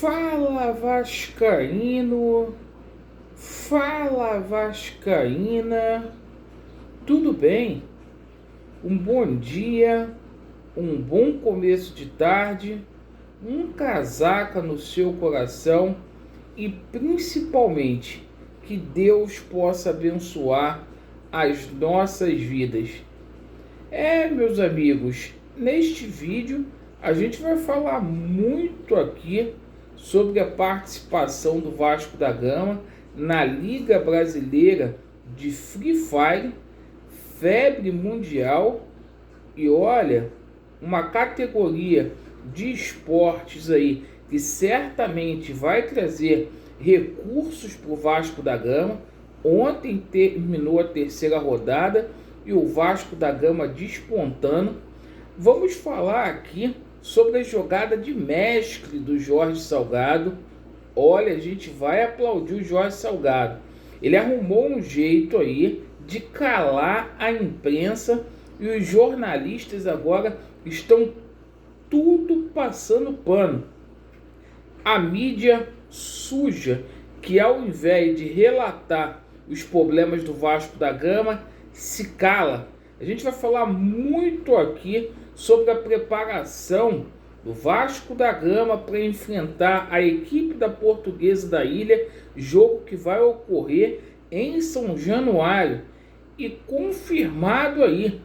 Fala Vascaíno, fala Vascaína, tudo bem? Um bom dia, um bom começo de tarde, um casaca no seu coração e principalmente que Deus possa abençoar as nossas vidas. Meus amigos, neste vídeo a gente vai falar muito aqui sobre a participação do Vasco da Gama na Liga Brasileira de Free Fire, febre mundial, e olha, uma categoria de esportes aí que certamente vai trazer recursos para o Vasco da Gama. Ontem terminou a terceira rodada e o Vasco da Gama despontando. Vamos falar aqui sobre a jogada de mestre do Jorge Salgado. Olha, a gente vai aplaudir o Jorge Salgado. Ele arrumou um jeito aí de calar a imprensa e os jornalistas agora estão tudo passando pano. A mídia suja, que ao invés de relatar os problemas do Vasco da Gama, se cala. A gente vai falar muito aqui sobre a preparação do Vasco da Gama para enfrentar a equipe da Portuguesa da Ilha, jogo que vai ocorrer em São Januário e confirmado aí,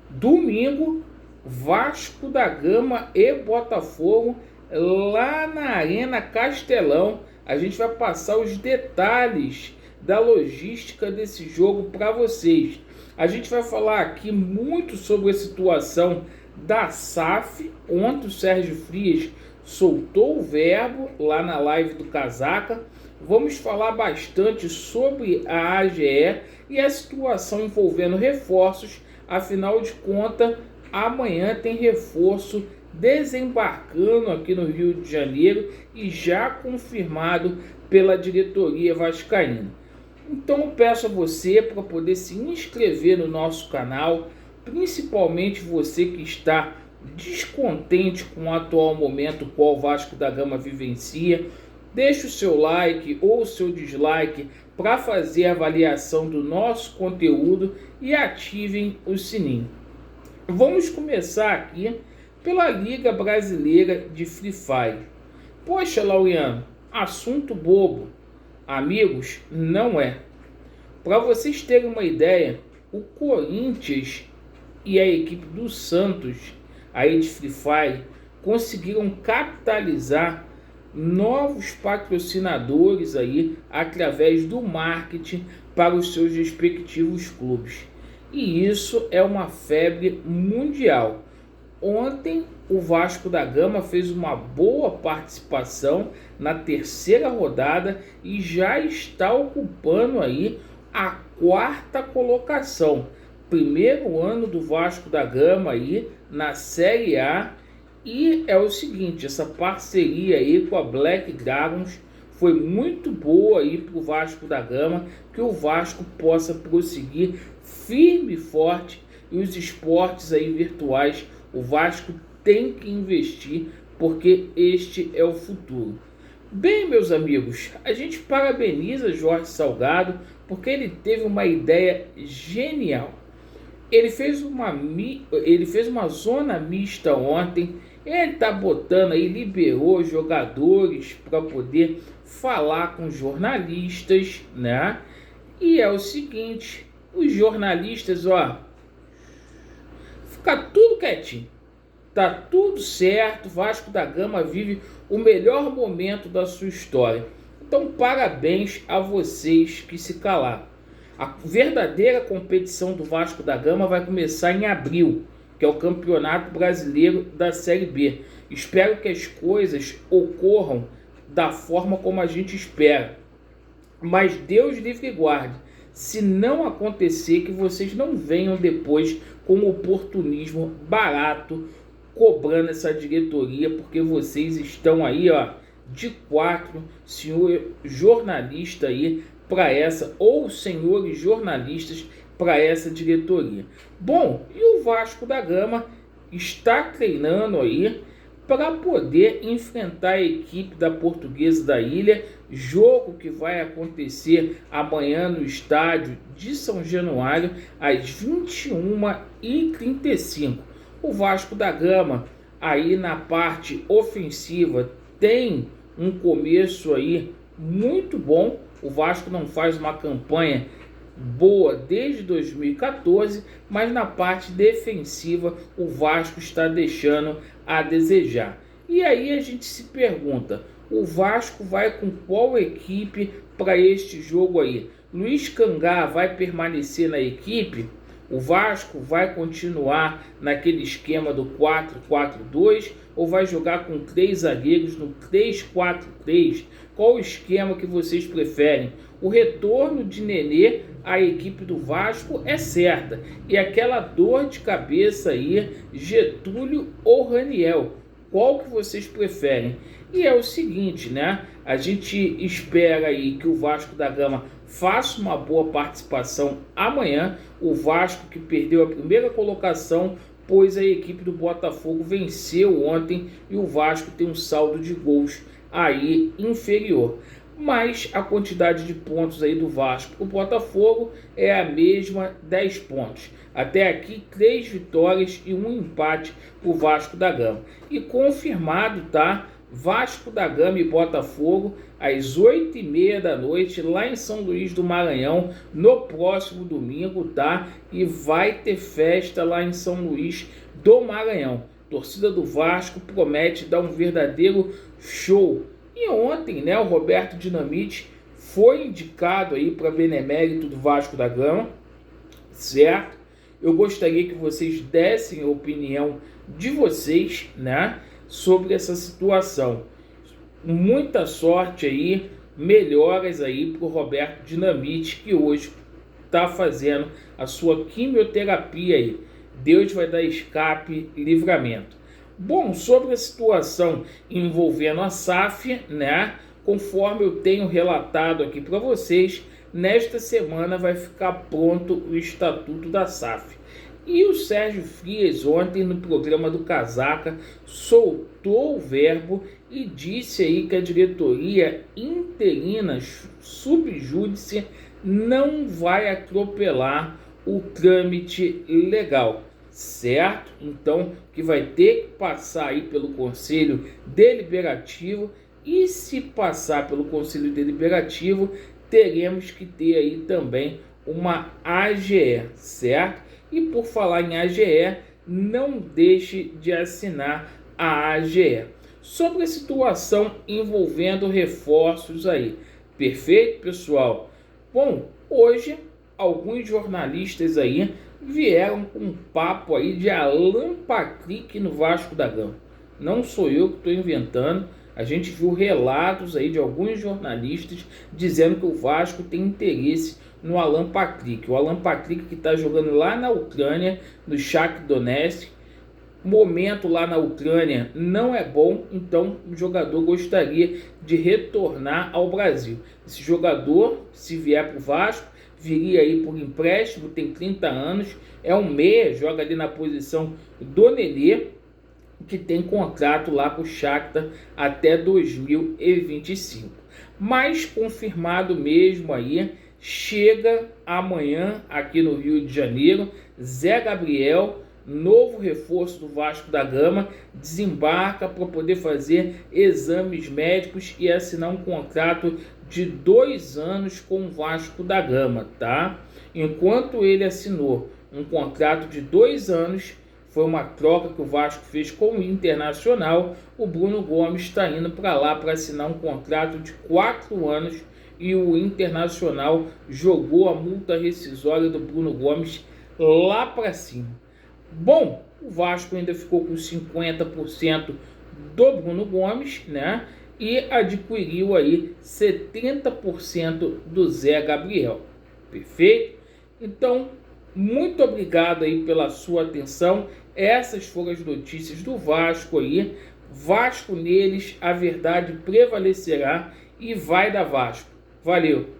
domingo, Vasco da Gama e Botafogo lá na Arena Castelão. A gente vai passar os detalhes da logística desse jogo para vocês. A gente vai falar aqui muito sobre a situação da SAF. Ontem o Sérgio Frias soltou o verbo lá na live do Casaca. Vamos falar bastante sobre a AGE e a situação envolvendo reforços. Afinal de contas, amanhã tem reforço desembarcando aqui no Rio de Janeiro e já confirmado pela diretoria vascaína. Então eu peço a você para poder se inscrever no nosso canal, principalmente você que está descontente com o atual momento qual o Vasco da Gama vivencia. Deixe o seu like ou o seu dislike para fazer a avaliação do nosso conteúdo e ativem o sininho. Vamos começar aqui pela Liga Brasileira de Free Fire. Poxa, Laureano, assunto bobo. Amigos, não é. Para vocês terem uma ideia, o Corinthians e a equipe do Santos, aí de Free Fire, conseguiram capitalizar novos patrocinadores aí através do marketing para os seus respectivos clubes. E isso é uma febre mundial. Ontem o Vasco da Gama fez uma boa participação na terceira rodada e já está ocupando aí a quarta colocação. Primeiro ano do Vasco da Gama aí na Série A. E é o seguinte, essa parceria aí com a Black Dragons foi muito boa aí para o Vasco da Gama, que o Vasco possa prosseguir firme e forte, e os esportes aí virtuais o Vasco tem que investir, porque este é o futuro. Bem, meus amigos, a gente parabeniza Jorge Salgado, porque ele teve uma ideia genial. Ele fez uma zona mista ontem. Ele está botando aí, liberou jogadores para poder falar com jornalistas, né? E é o seguinte, os jornalistas, fica tudo quietinho, tá tudo certo. Vasco da Gama vive o melhor momento da sua história. Então, parabéns a vocês que se calaram. A verdadeira competição do Vasco da Gama vai começar em abril, que é o Campeonato Brasileiro da Série B. Espero que as coisas ocorram da forma como a gente espera. Mas Deus livre e guarde, se não acontecer, que vocês não venham depois com oportunismo barato, cobrando essa diretoria, porque vocês estão aí, de quatro, senhor jornalista aí, para essa, ou senhores jornalistas para essa diretoria. Bom, e o Vasco da Gama está treinando aí para poder enfrentar a equipe da Portuguesa da Ilha, jogo que vai acontecer amanhã no estádio de São Januário às 21h35. O Vasco da Gama aí na parte ofensiva tem um começo aí muito bom. O Vasco não faz uma campanha boa desde 2014, mas na parte defensiva o Vasco está deixando a desejar. E aí a gente se pergunta, o Vasco vai com qual equipe para este jogo aí? Luiz Cangá vai permanecer na equipe? O Vasco vai continuar naquele esquema do 4-4-2 ou vai jogar com 3 zagueiros no 3-4-3? Qual o esquema que vocês preferem? O retorno de Nenê à equipe do Vasco é certa. E aquela dor de cabeça aí, Getúlio ou Raniel? Qual que vocês preferem? E é o seguinte, né? A gente espera aí que o Vasco da Gama faça uma boa participação amanhã. O Vasco que perdeu a primeira colocação, pois a equipe do Botafogo venceu ontem e o Vasco tem um saldo de gols aí inferior. Mas a quantidade de pontos aí do Vasco, o Botafogo é a mesma, 10 pontos. Até aqui 3 vitórias e 1 empate para o Vasco da Gama. E confirmado, tá? Vasco da Gama e Botafogo às 8h30 da noite lá em São Luís do Maranhão no próximo domingo, tá? E vai ter festa lá em São Luís do Maranhão. Torcida do Vasco promete dar um verdadeiro show. E ontem, né, o Roberto Dinamite foi indicado aí para benemérito do Vasco da Gama, certo? Eu gostaria que vocês dessem a opinião de vocês, né, sobre essa situação. Muita sorte aí, melhoras aí para o Roberto Dinamite, que hoje está fazendo a sua quimioterapia aí. Deus vai dar escape e livramento. Bom, sobre a situação envolvendo a SAF, né, conforme eu tenho relatado aqui para vocês, nesta semana vai ficar pronto o estatuto da SAF. E o Sérgio Frias ontem no programa do Casaca soltou o verbo e disse aí que a diretoria interina subjúdice não vai atropelar o trâmite legal, certo? Então que vai ter que passar aí pelo Conselho Deliberativo, e se passar pelo Conselho Deliberativo teremos que ter aí também uma AGE, certo? E por falar em AGE, não deixe de assinar a AGE. Sobre a situação envolvendo reforços aí. Perfeito, pessoal? Bom, hoje alguns jornalistas aí vieram com um papo aí de Alan Patrick no Vasco da Gama. Não sou eu que estou inventando. A gente viu relatos aí de alguns jornalistas dizendo que o Vasco tem interesse no Alan Patrick. O Alan Patrick que está jogando lá na Ucrânia, no Shakhtar Donetsk. O momento lá na Ucrânia não é bom, então o jogador gostaria de retornar ao Brasil. Esse jogador, se vier para o Vasco, viria aí por empréstimo, tem 30 anos, é um meia, joga ali na posição do Nenê, que tem contrato lá com o Shakhtar até 2025. Mas confirmado mesmo aí, chega amanhã aqui no Rio de Janeiro, Zé Gabriel, novo reforço do Vasco da Gama, desembarca para poder fazer exames médicos e assinar um contrato de 2 anos com o Vasco da Gama, tá? Enquanto ele assinou um contrato de 2 anos, foi uma troca que o Vasco fez com o Internacional, o Bruno Gomes está indo para lá para assinar um contrato de 4 anos e o Internacional jogou a multa rescisória do Bruno Gomes lá para cima. Bom, o Vasco ainda ficou com 50% do Bruno Gomes, né? E adquiriu aí 70% do Zé Gabriel. Perfeito? Então, muito obrigado aí pela sua atenção. Essas foram as notícias do Vasco aí. Vasco neles, a verdade prevalecerá e vai dar Vasco. Valeu!